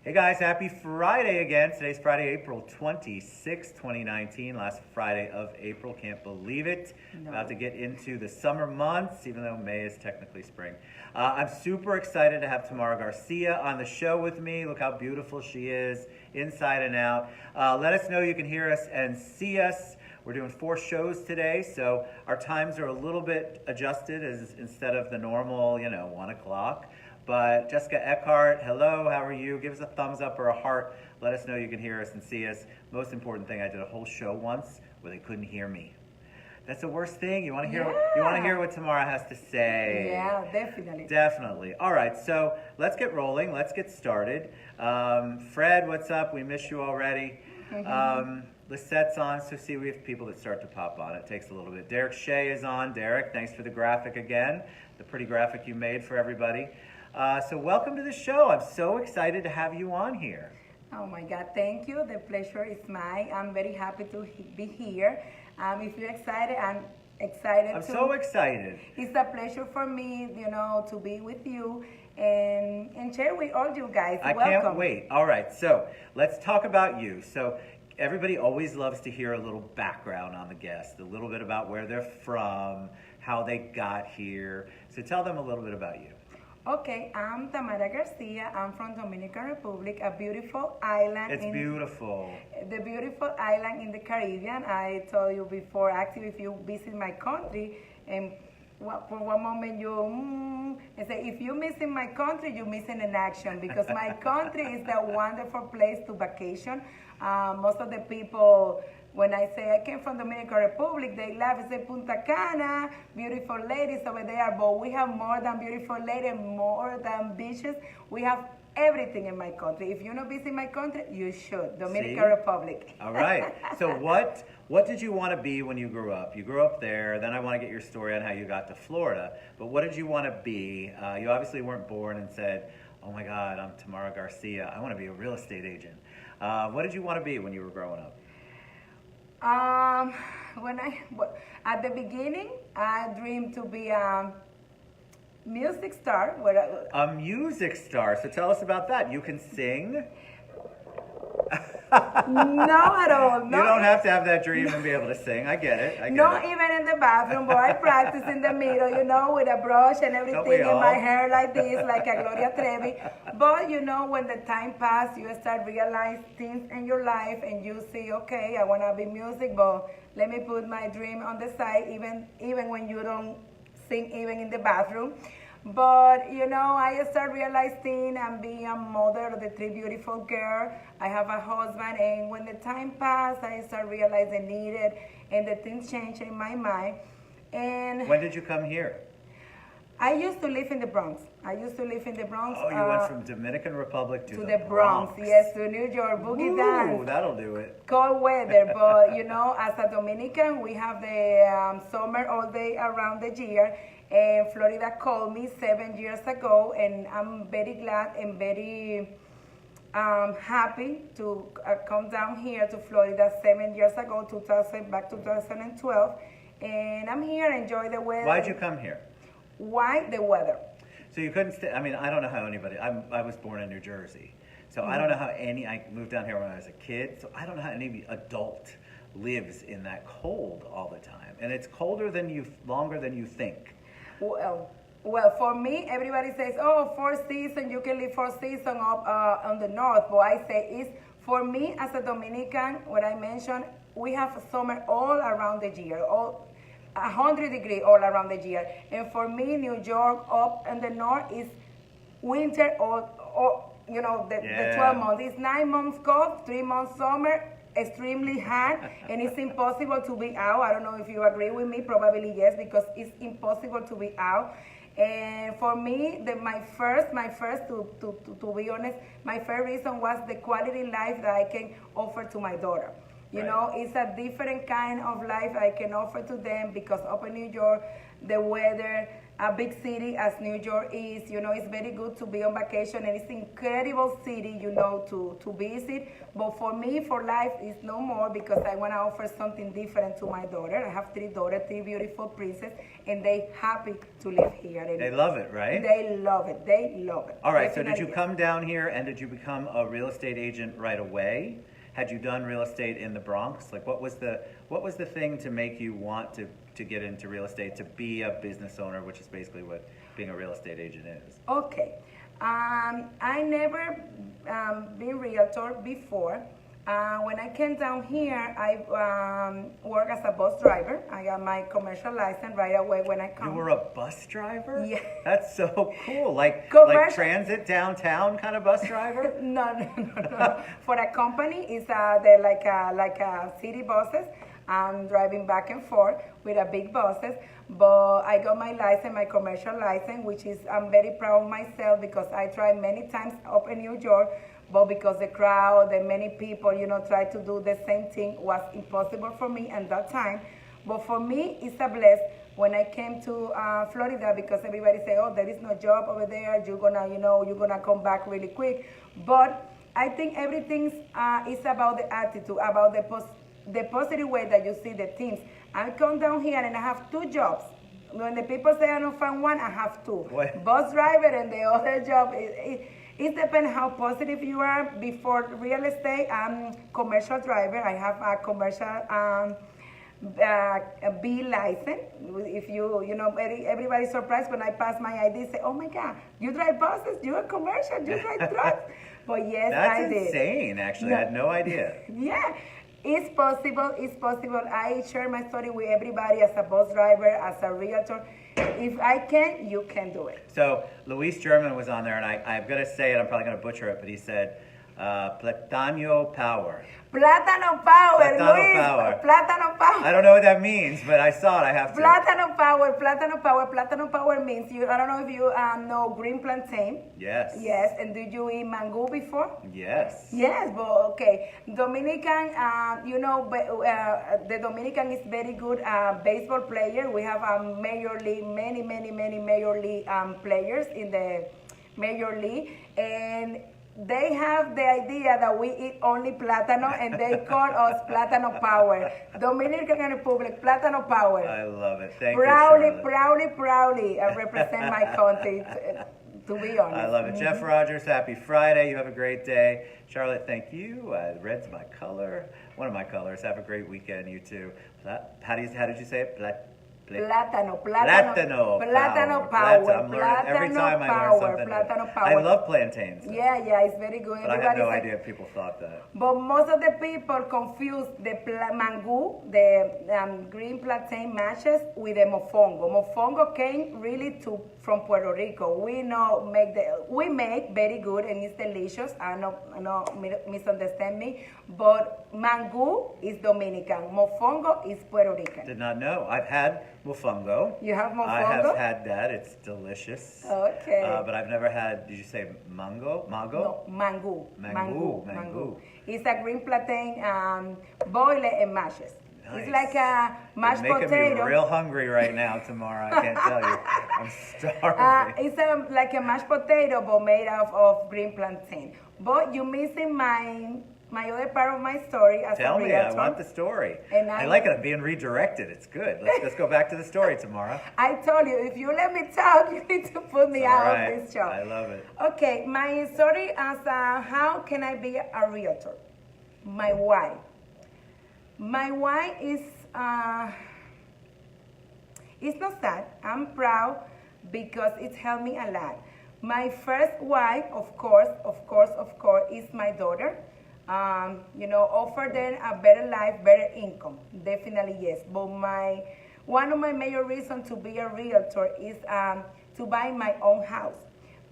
Hey guys, happy Friday again. Today's Friday, April 26, 2019. Last Friday of April. Can't believe it. No. About to get into the summer months, even though May is technically spring. I'm super excited to have Tamara Garcia on the show with me. Look how beautiful she is, inside and out. Let us know you can hear us and see us. We're doing 4 shows today, so our times are a little bit adjusted instead of the normal, 1 o'clock. But Jessica Eckhart, hello, how are you? Give us a thumbs up or a heart. Let us know you can hear us and see us. Most important thing, I did a whole show once where they couldn't hear me. That's the worst thing. You want to hear what Tamara has to say. Yeah, definitely. Definitely. All right, so let's get rolling. Let's get started. Fred, what's up? We miss you already. Lisette's on, so see we have people that start to pop on. It takes a little bit. Derek Shea is on. Derek, thanks for the graphic again. The pretty graphic you made for everybody. So welcome to the show. I'm so excited to have you on here. Oh my God, thank you. The pleasure is mine. I'm very happy to be here. If you're excited, I'm excited too. I'm so excited. It's a pleasure for me, to be with you and share with all you guys. I can't wait. All right, so let's talk about you. So everybody always loves to hear a little background on the guest, a little bit about where they're from, how they got here. So tell them a little bit about you. Okay, I'm Tamara Garcia. I'm from Dominican Republic, a beautiful island. It's beautiful. The beautiful island in the Caribbean. I told you before, actually, if you visit my country, and for one moment you say, if you miss in my country, you're missing in action, because my country is a wonderful place to vacation. Most of the people, when I say I came from Dominican Republic, they laugh and say Punta Cana, beautiful ladies over there, but we have more than beautiful ladies, more than beaches. We have everything in my country. If you're not visiting my country, you should. Dominican Republic. All right. So what did you want to be when you grew up? You grew up there. Then I want to get your story on how you got to Florida. But what did you want to be? You obviously weren't born and said, oh my God, I'm Tamara Garcia. I want to be a real estate agent. What did you want to be when you were growing up? At the beginning, I dreamed to be a music star. A music star. So tell us about that. You can sing? No, at all. You don't have to have that dream and be able to sing. I get it. Not even in the bathroom, but I practice in the mirror, with a brush and everything in my hair like this, like a Gloria Trevi. But, when the time passes, you start realizing things in your life and you see, okay, I want to be music, but let me put my dream on the side, even when you don't sing even in the bathroom. But, I start realizing I'm being a mother of the 3 beautiful girls. I have a husband, and when the time passed, I start realizing needed, and the things changed in my mind. And when did you come here? I used to live in the Bronx. Oh, you went from Dominican Republic to the Bronx. Yes, to New York, boogie dance. Ooh, that'll do it. Cold weather, but, as a Dominican, we have the summer all day around the year. And Florida called me 7 years ago, and I'm very glad and very happy to come down here to Florida 7 years ago, 2012. And I'm here, enjoy the weather. Why'd you come here? Why? The weather. So you couldn't stay, I don't know how anybody, I was born in New Jersey. So I don't know how I moved down here when I was a kid, so I don't know how any adult lives in that cold all the time. And it's longer than you think. Well, for me, everybody says, oh, 4 seasons, you can live 4 seasons up on the north. But I say, for me as a Dominican, what I mentioned, we have summer all around the year, 100 degrees all around the year. And for me, New York up in the north is winter the 12 months. It's 9 months cold, 3 months summer, extremely hot, and it's impossible to be out. I don't know if you agree with me, probably yes, because it's impossible to be out. And for me, my first, to be honest, my first reason was the quality life that I can offer to my daughter. It's a different kind of life I can offer to them, because up in New York, the weather, a big city as New York is. It's very good to be on vacation, and it's an incredible city, to visit. But for me, for life, is no more, because I want to offer something different to my daughter. I have 3 daughters, 3 beautiful princesses, and they happy to live here. And they love it, right? They love it. They love it. All right, Definitely. so did you come down here and did you become a real estate agent right away? Had you done real estate in the Bronx? Like, what was the thing to make you want to get into real estate, to be a business owner, which is basically what being a real estate agent is? Okay. I never been realtor before. When I came down here, I work as a bus driver. I got my commercial license right away when I come. You were a bus driver? Yeah. That's so cool. Like transit downtown kind of bus driver? No. For a company, it's they're like a city buses. I'm driving back and forth with a big buses, but I got my license, my commercial license, which is I'm very proud of myself, because I tried many times up in New York. But because the crowd, the many people, try to do the same thing, was impossible for me at that time. But for me, it's a bless when I came to Florida, because everybody say, oh, there is no job over there. You're gonna come back really quick. But I think everything is about the attitude, about the positive way that you see the things. I come down here and I have 2 jobs. When the people say I don't find one, I have 2. What? Bus driver and the other job. It depends how positive you are. Before real estate, I'm commercial driver. I have a commercial B license. If everybody's surprised when I pass my ID, say, oh my God, you drive buses, you're commercial, you drive trucks. But yes, I did. That's insane, actually. I had no idea. Yeah. It's possible. I share my story with everybody as a bus driver, as a realtor. If I can, you can do it. So Luis German was on there, and I'm going to say it, I'm probably going to butcher it, but he said, Platano power. Plátano power, Platano Luis. power. Plátano power. I don't know what that means, but I saw it. I have to. Plátano power. Plátano power means I don't know if you know green plantain. Yes. Yes, and did you eat mango before? Yes. Yes, but okay. Dominican, the Dominican is very good baseball player. We have major league, many major league players in the major league, and they have the idea that we eat only plátano, and they call us Plátano Power. Dominican Republic, Plátano Power. I love it. Thank you, Charlotte. Proudly, I represent my country, to be honest. I love it. Jeff Rogers, happy Friday. You have a great day. Charlotte, thank you. Red's my color, one of my colors. Have a great weekend, you too. How did you say it? Plátano power. Every time I learn something. Plátano power. I love plantains. Yeah, it's very good. But I had no idea people thought that. But most of the people confuse the mango, the green plantain mashes, with the mofongo. Mofongo came really from Puerto Rico. We make very good, and it's delicious. I don't misunderstand me. But mango is Dominican. Mofongo is Puerto Rican. Did not know. I've had mofongo. You have mofongo? I have had that. It's delicious. Okay. But I've never had, did you say mango? No, mango. Mango. It's a green plantain boiled and mashes. Nice. It's like a mashed potato. You're making me real hungry right now, Tamara. I can't tell you. I'm starving. It's like a mashed potato, but made of green plantain. But you're missing my other part of my story as Tell a me, realtor. I want the story. And I like it. I'm being redirected. It's good. Let's go back to the story, Tamara. I told you, if you let me talk, you need to put me out of this show. I love it. Okay, my story as how can I be a realtor? My why. My why is, it's not sad. I'm proud because it's helped me a lot. My first why, of course, is my daughter. Offer them a better life, better income. Definitely yes. But one of my major reasons to be a realtor is to buy my own house,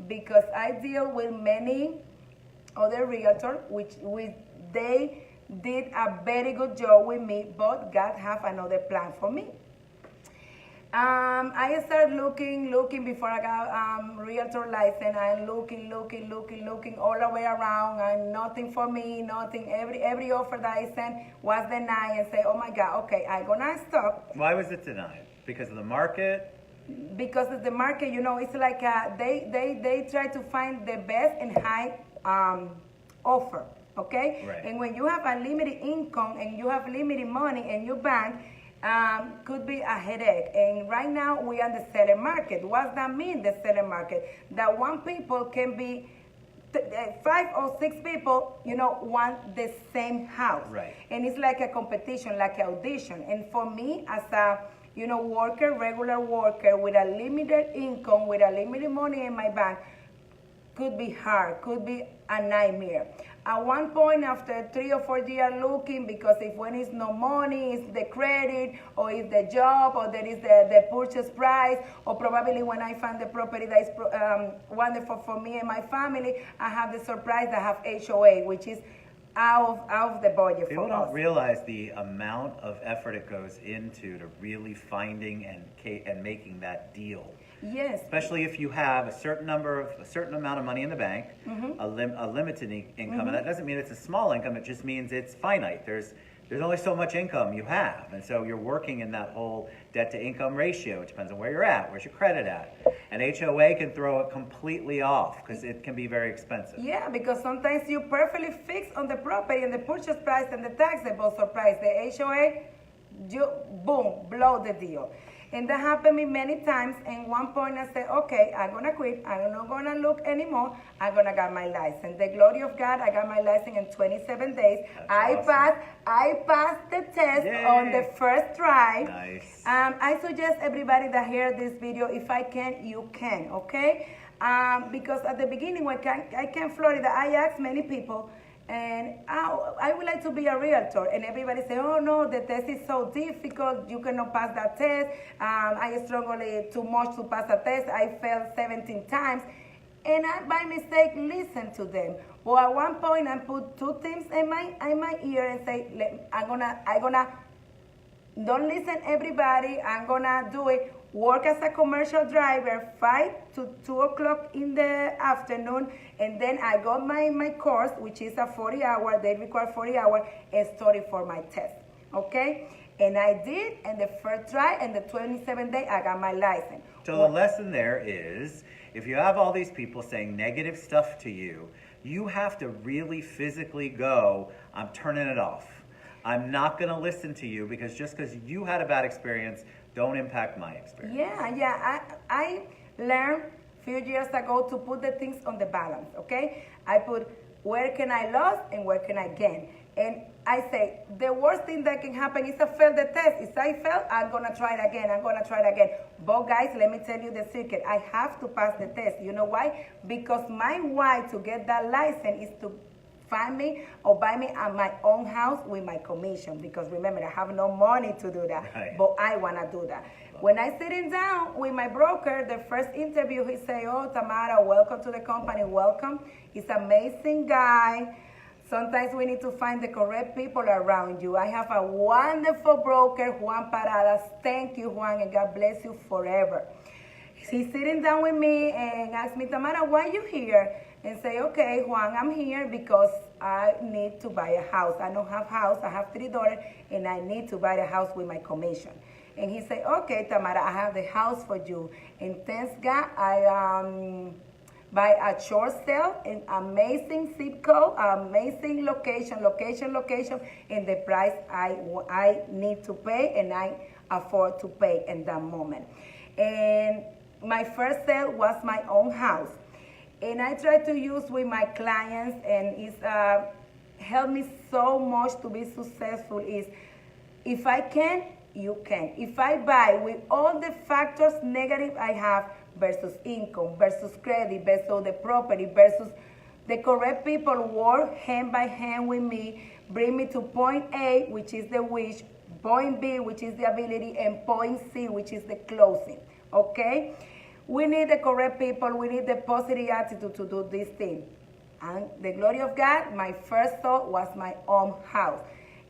because I deal with many other realtors, which they did a very good job with me, but God have another plan for me. I started looking before I got realtor license. I'm looking all the way around, and nothing for me, nothing. Every offer that I sent was denied, and say, oh my God, okay, I'm gonna stop. Why was it denied? Because of the market? because of the market, it's like they try to find the best and high offer, okay? Right. And when you have a limited income and you have limited money in your bank, could be a headache. And right now we are in the seller market. What does that mean, the seller market? That one people can be 5 or 6 people, want the same house. Right. And it's like a competition, like an audition. And for me, as a worker, regular worker with a limited income, with a limited money in my bank, could be hard, could be a nightmare. At one point, after 3 or 4 years looking, because if when it's no money, it's the credit, or it's the job, or there is the purchase price, or probably when I find the property that is wonderful for me and my family, I have the surprise that I have HOA, which is out of the budget People for us. don't realize the amount of effort it goes into to really finding and making that deal. Yes. Especially if you have a certain amount of money in the bank, a limited income, and that doesn't mean it's a small income. It just means it's finite. There's only so much income you have, and so you're working in that whole debt to income ratio. It depends on where you're at, where's your credit at, and HOA can throw it completely off because it can be very expensive. Yeah, because sometimes you perfectly fix on the property and the purchase price and the taxable price. The HOA, you boom, blow the deal. And that happened to me many times. And one point I said, okay, I'm going to quit. I'm not going to look anymore. I'm going to get my license. The glory of God, I got my license in 27 days. That's awesome. I passed the test Yay. on the first try. Nice. I suggest everybody that hear this video, if I can, you can, okay? Because at the beginning, when I came to Florida, I asked many people, and I would like to be a realtor. And everybody say, oh no, the test is so difficult. You cannot pass that test. I struggled too much to pass the test. I failed 17 times. And I, by mistake, listened to them. Well, at one point, I put 2 things in my ear and say, I'm gonna, don't listen everybody. I'm gonna do it. Work as a commercial driver 5 to 2 o'clock in the afternoon, and then I got my course, which is a 40-hour, they require 40 hours, and study for my test, okay? And I did, and the first try, and the 27th day, I got my license. So the lesson there is, if you have all these people saying negative stuff to you, you have to really physically go, I'm turning it off. I'm not going to listen to you because just because you had a bad experience, don't impact my experience. Yeah. I learned a few years ago to put the things on the balance, okay? I put where can I lose and where can I gain. And I say, the worst thing that can happen is I fail the test. If I fail, I'm going to try it again. But guys, let me tell you the secret. I have to pass the test. You know why? Because my why to get that license is to find me or buy me at my own house with my commission, because remember, I have no money to do that, right. But I want to do that. When I sitting down with my broker, the first interview, he say, oh, Tamara, welcome to the company, welcome. He's an amazing guy. Sometimes we need to find the correct people around you. I have a wonderful broker, Juan Paradas. Thank you, Juan, and God bless you forever. He's sitting down with me and asked me, Tamara, why are you here? And say, okay, Juan, I'm here because I need to buy a house. I don't have a house. I have 3 daughters, and I need to buy a house with my commission. And he said, okay, Tamara, I have the house for you. And thanks God, I buy a short sale, an amazing zip code, amazing location, and the price I need to pay and I afford to pay in that moment. And my first sale was my own house. And I try to use with my clients, and it's helped me so much to be successful, is if I can, you can. If I buy with all the factors negative I have versus income, versus credit, versus the property, versus the correct people work hand by hand with me, bring me to point A, which is the wish, point B, which is the ability, and point C, which is the closing, okay? We need the correct people. We need the positive attitude to do this thing. And the glory of God, my first thought was my own house.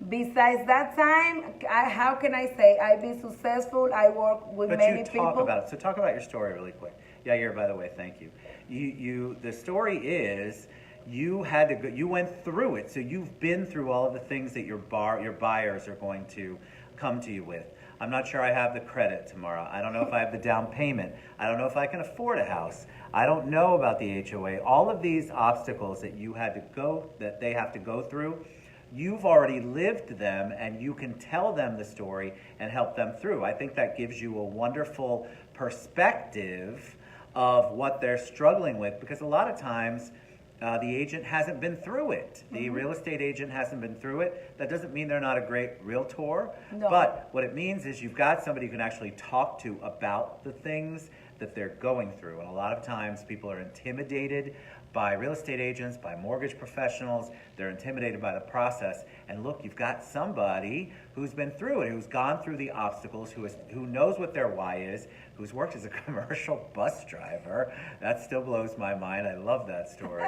Besides that time, how can I say I've been successful? I work with many people. But you talk about it. So talk about your story really quick. Yair, by the way, thank you. The story is you had to go, you went through it. So you've been through all of the things that your buyers are going to come to you with. I'm not sure I have the credit tomorrow. I don't know if I have the down payment. I don't know if I can afford a house. I don't know about the HOA. All of these obstacles that they have to go through, you've already lived them, and you can tell them the story and help them through. I think that gives you a wonderful perspective of what they're struggling with, because a lot of times the agent hasn't been through it. The real estate agent hasn't been through it. That doesn't mean they're not a great realtor, but what it means is you've got somebody you can actually talk to about the things that they're going through. And a lot of times people are intimidated by real estate agents, by mortgage professionals. They're intimidated by the process. And look, you've got somebody who's been through it, who's gone through the obstacles, who knows what their why is, who's worked as a commercial bus driver. That still blows my mind. I love that story.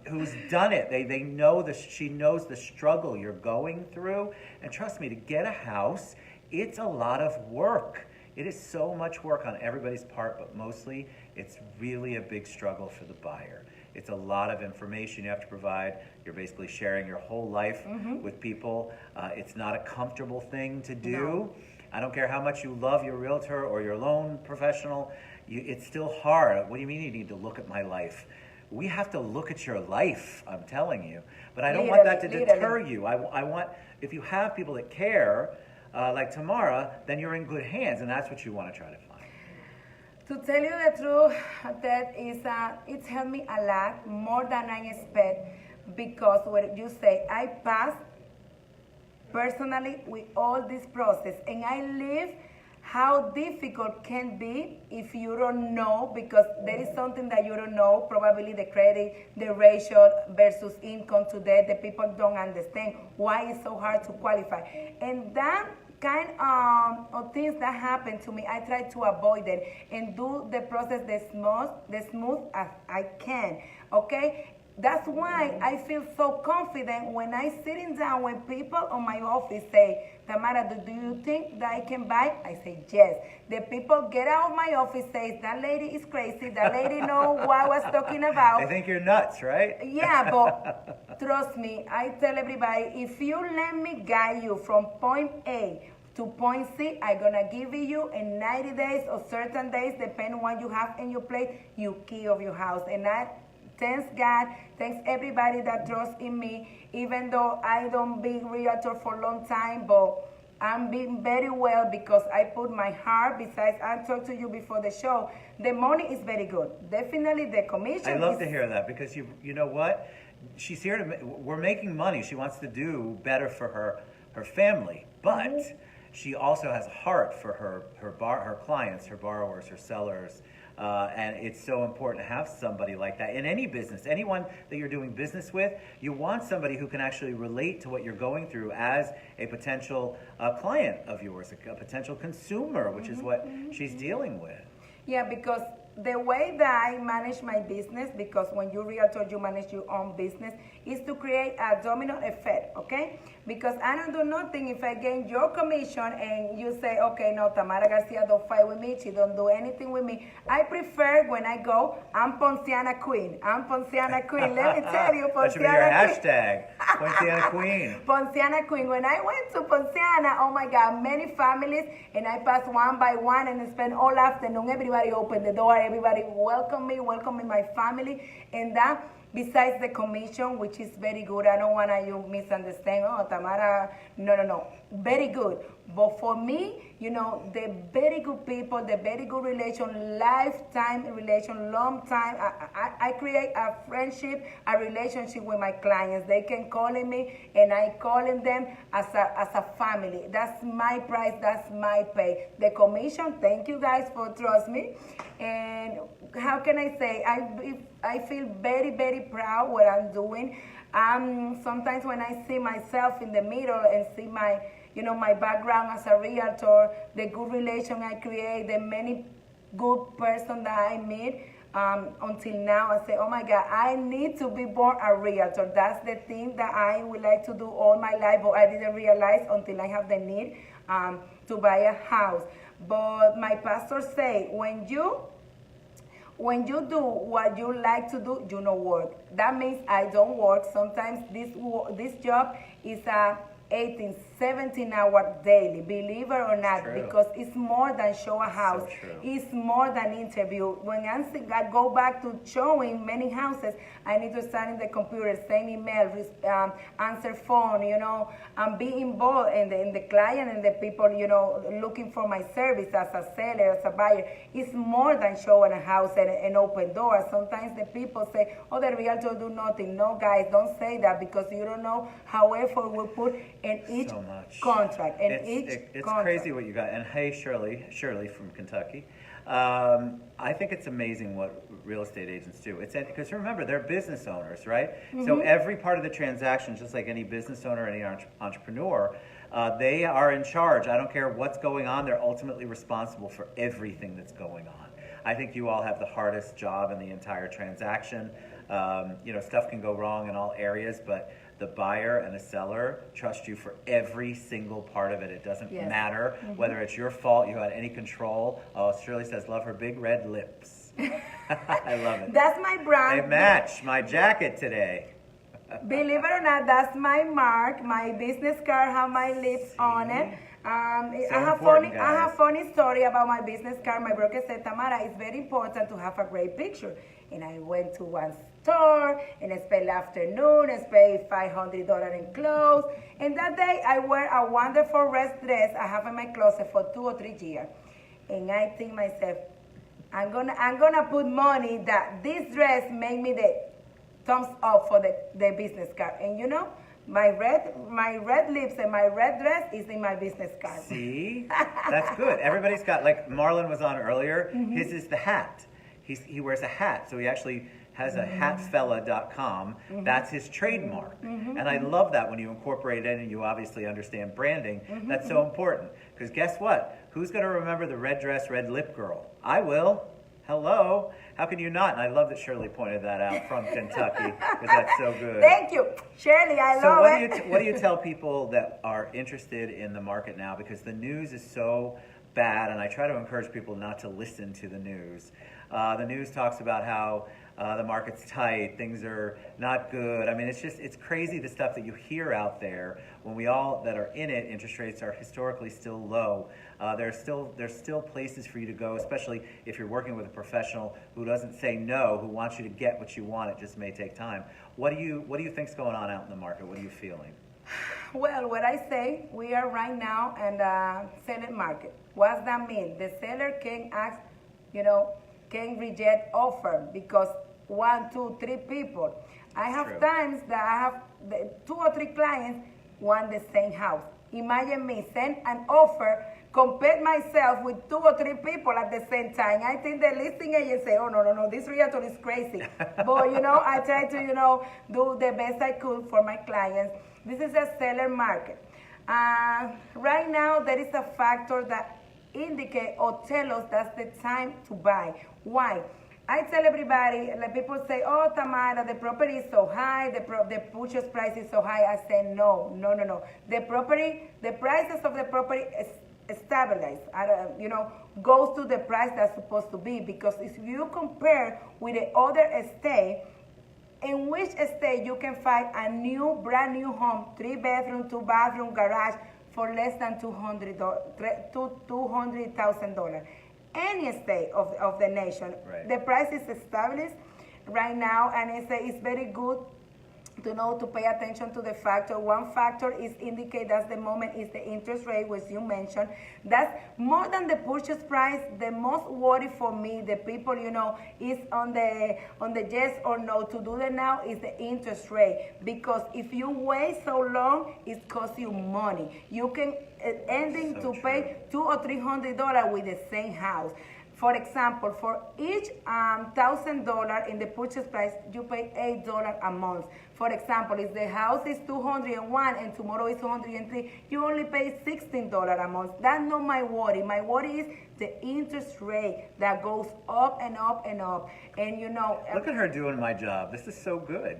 Who's done it. They know she knows the struggle you're going through. And trust me, to get a house, it's a lot of work. It is so much work on everybody's part, but mostly it's really a big struggle for the buyer. It's a lot of information you have to provide. You're basically sharing your whole life with people. It's not a comfortable thing to do. No. I don't care how much you love your realtor or your loan professional, it's still hard. What do you mean you need to look at my life? We have to look at your life, I'm telling you. But I don't want that to deter you. I want, if you have people that care, like Tamara, then you're in good hands, and that's what you want to try to find. To tell you the truth, that is, it's helped me a lot, more than I expect, because what you say, I passed personally with all this process, and I live how difficult can be if you don't know, because there is something that you don't know, probably the credit, the ratio versus income today, the people don't understand why it's so hard to qualify. And that kind of things that happen to me, I try to avoid it and do the process the smooth as I can, okay? That's why I feel so confident when I sitting down, when people on my office say, Tamara, do you think that I can buy? I say, yes. The people get out of my office, say, that lady is crazy, that lady know what I was talking about. They think you're nuts, right? Yeah, but trust me, I tell everybody, if you let me guide you from point A to point C, I'm gonna give you in 90 days or certain days, depending on what you have in your plate, you key of your house. And thanks God, thanks everybody that trusts in me, even though I don't be realtor for a long time, but I'm being very well because I put my heart, besides I talked to you before the show, the money is very good. Definitely the commission I love to hear that, because you know what? She's here to, we're making money. She wants to do better for her family, but she also has a heart for her clients, her borrowers, her sellers. And it's so important to have somebody like that in any business. Anyone that you're doing business with, you want somebody who can actually relate to what you're going through as a potential client of yours, a potential consumer, which is what she's dealing with. Yeah, because the way that I manage my business, because when you're realtor, you manage your own business, is to create a domino effect, okay? Because I don't do nothing if I gain your commission and you say, okay, no, Tamara Garcia don't fight with me, she don't do anything with me. I prefer when I go, I'm Ponciana Queen. I'm Ponciana Queen. Let me tell you, Ponciana That should be your hashtag, Ponciana Queen. Ponciana Queen. When I went to Ponciana, oh my God, many families, and I passed one by one and spent all afternoon. Everybody opened the door, everybody welcomed me, my family, and that, besides the commission, which is very good. I don't want you misunderstand. Oh, Tamara, no. Very good. But for me, you know, the very good people, the very good relation, lifetime relation, long time. I create a friendship, a relationship with my clients. They can call me, and I calling them as a family. That's my price. That's my pay. The commission. Thank you guys for trust me. And how can I say? I feel very, very proud what I'm doing. Sometimes when I see myself in the mirror and see my, you know, my background as a realtor, the good relation I create, the many good person that I meet, until now I say, oh my God, I need to be born a realtor. That's the thing that I would like to do all my life, but I didn't realize until I have the need to buy a house. But my pastor say, when you do what you like to do, you don't work. That means I don't work. Sometimes this job is 18, 17 hours daily, believe it or not, True. because it's more than show a house. So true. It's more than interview. When I go back to showing many houses, I need to stand in the computer, send email, answer phone, and be involved in the client and the people, looking for my service as a seller, as a buyer. It's more than showing a house and open doors. Sometimes the people say, oh, the realtor do nothing. No, guys, don't say that, because you don't know how effort we put in each So much. contract. It's crazy what you got. And hey, Shirley from Kentucky. I think it's amazing what real estate agents do. It's because remember, they're business owners, right? Mm-hmm. So every part of the transaction, just like any business owner, any entrepreneur, they are in charge. I don't care what's going on. They're ultimately responsible for everything that's going on. I think you all have the hardest job in the entire transaction. Stuff can go wrong in all areas, but the buyer and the seller trust you for every single part of it. It doesn't matter whether it's your fault, you had any control. Oh, Shirley says, love her big red lips. I love it. That's my brand. They match my jacket today. Believe it or not, that's my mark. My business card have my lips on it. I have funny story about my business card. My broker said, Tamara, it's very important to have a great picture. And I went to one store and I spent the afternoon and spent $500 in clothes. And that day I wear a wonderful red dress I have in my closet for 2 or 3 years. And I think myself, I'm gonna put money that this dress made me the thumbs up for the business card. And my red lips and my red dress is in my business card. See? That's good. Everybody's got, like Marlon was on earlier, his is the hat. He wears a hat, so he actually has a hatfella.com. That's his trademark. And I love that when you incorporate it and you obviously understand branding. That's so important. Because guess what? Who's going to remember the red dress, red lip girl? I will. Hello. How can you not? And I love that Shirley pointed that out from Kentucky, because that's so good. Thank you, Shirley. I love it. So what do you tell people that are interested in the market now? Because the news is so bad, and I try to encourage people not to listen to the news. The news talks about how the market's tight, things are not good. I mean, it's crazy the stuff that you hear out there when we all that are in it, interest rates are historically still low. There's still places for you to go, especially if you're working with a professional who doesn't say no, who wants you to get what you want. It just may take time. What do you think's going on out in the market? What are you feeling? Well, what I say, we are right now in the selling market. What does that mean? The seller can ask, can reject offer because 1, 2, 3 people. I have times that I have 2 or 3 clients want the same house. Imagine me send an offer, compare myself with 2 or 3 people at the same time. I think the listing agent say, oh, no, this realtor is crazy. But, I try to, do the best I could for my clients. This is a seller market. Right now, there is a factor that indicate or tell us that's the time to buy. Why? I tell everybody, like people say, oh, Tamara, the property is so high, the purchase price is so high. I say, no. The prices of the property is stabilized, goes to the price that's supposed to be. Because if you compare with the other estate, in which estate you can find a brand new home, 3-bedroom, 2-bathroom, garage, for less than $200,000. Any state of the nation. Right. The price is established right now, and it's very good to pay attention to the factor. One factor is indicate that's the moment is the interest rate, which you mentioned. That's more than the purchase price. The most worry for me, the people, is on the yes or no to do that now is the interest rate. Because if you wait so long, it costs you money. You can ending to pay $200 or $300 with the same house. For example, for each $1,000 in the purchase price, you pay $8 a month. For example, if the house is $201 and tomorrow is $203, you only pay $16 a month. That's not my worry. My worry is the interest rate that goes up and up and up. And look at her doing my job. This is so good.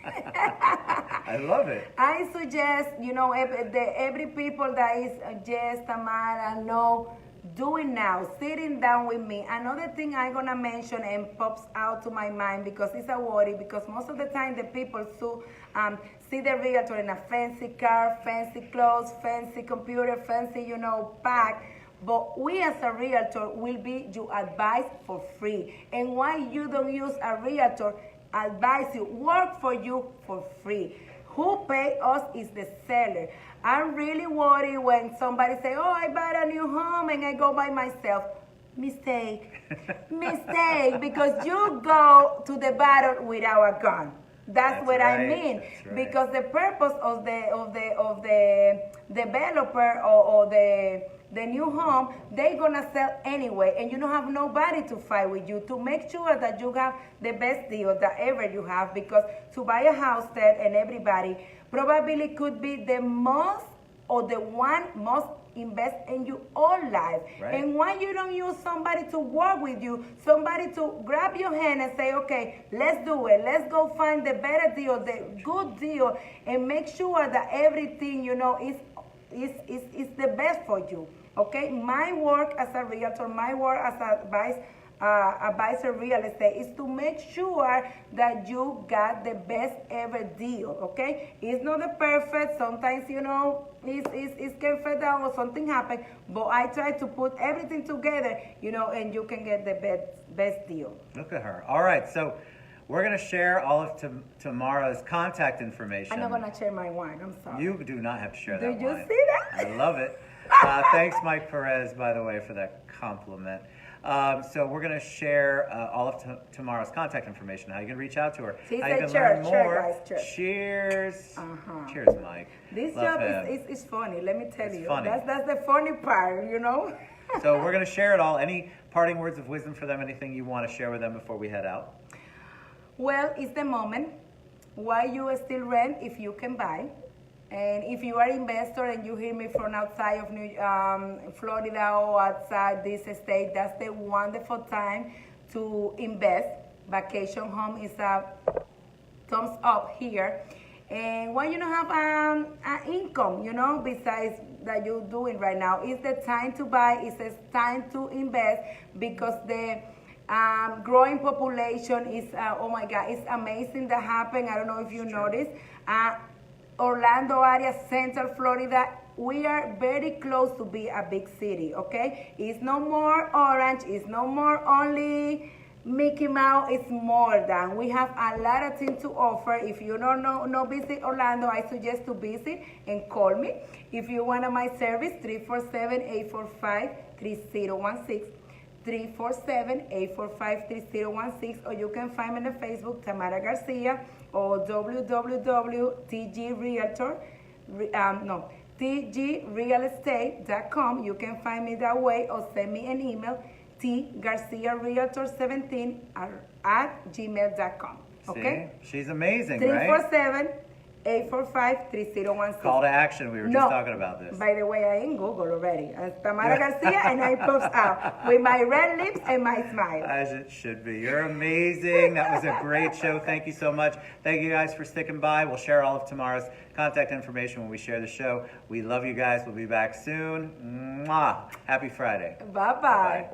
I love it. I suggest, every people that is yes, Tamara, no. Do it now, sitting down with me. Another thing I'm gonna mention and pops out to my mind because it's a worry, because most of the time the people see the realtor in a fancy car, fancy clothes, fancy computer, fancy, pack. But we as a realtor will be your advice for free. And why you don't use a realtor advise you, work for you for free. Who pay us is the seller. I'm really worried when somebody say, oh, I bought a new home and I go by myself. Mistake. Mistake, because you go to the battle without a gun. That's what right. I mean. Right. Because the purpose of the developer or the new home, they're gonna sell anyway, and you don't have nobody to fight with you to make sure that you have the best deal that ever you have. Because to buy a house that and everybody probably could be the most or the one most invest in your whole life. Right. And why you don't use somebody to work with you, somebody to grab your hand and say, okay, let's do it. Let's go find the better deal, the good deal, and make sure that everything, is the best for you. Okay? My work as a realtor, my work as an advisor real estate is to make sure that you got the best ever deal. Okay? It's not the perfect. Sometimes, it can fall down or something happen, but I try to put everything together, and you can get the best deal. Look at her. All right, so we're going to share all of Tamara's contact information. I'm not going to share my wine. I'm sorry. You do not have to share that Did you wine. see that? I love it. Thanks, Mike Perez, by the way, for that compliment. So we're going to share all of Tamara's contact information, how you can reach out to her, See, how you can cheers, learn more. guys, cheers. Cheers. Uh-huh. Cheers, Mike. This Love job him. is funny, let me tell It's you. funny. That's the funny part, So we're going to share it all. Any parting words of wisdom for them? Anything you want to share with them before we head out? Well, it's the moment. Why you still rent if you can buy? And if you are an investor and you hear me from outside of Florida or outside this state, that's the wonderful time to invest. Vacation home is a thumbs up here. And why you don't have an income, besides that you're doing right now, it's the time to buy, it's the time to invest, because the growing population is, oh my God, it's amazing that happened. I don't know if you noticed. Orlando area, Central Florida, we are very close to be a big city, okay? It's no more orange, it's no more only Mickey Mouse, it's more than. We have a lot of things to offer. If you don't know visit Orlando, I suggest to visit and call me. If you want my service, 347-845-3016. 347-845-3016, or you can find me on Facebook, Tamara Garcia, or tgrealestate.com. You can find me that way, or send me an email, tgarciarealtor17 at gmail.com. Okay? See? She's amazing, 347-845-3016. Call to action. We were just talking about this. By the way, I in Google already. Tamara Garcia, and I pops out with my red lips and my smile. As it should be. You're amazing. That was a great show. Thank you so much. Thank you guys for sticking by. We'll share all of Tamara's contact information when we share the show. We love you guys. We'll be back soon. Mwah. Happy Friday. Bye-bye. Bye-bye.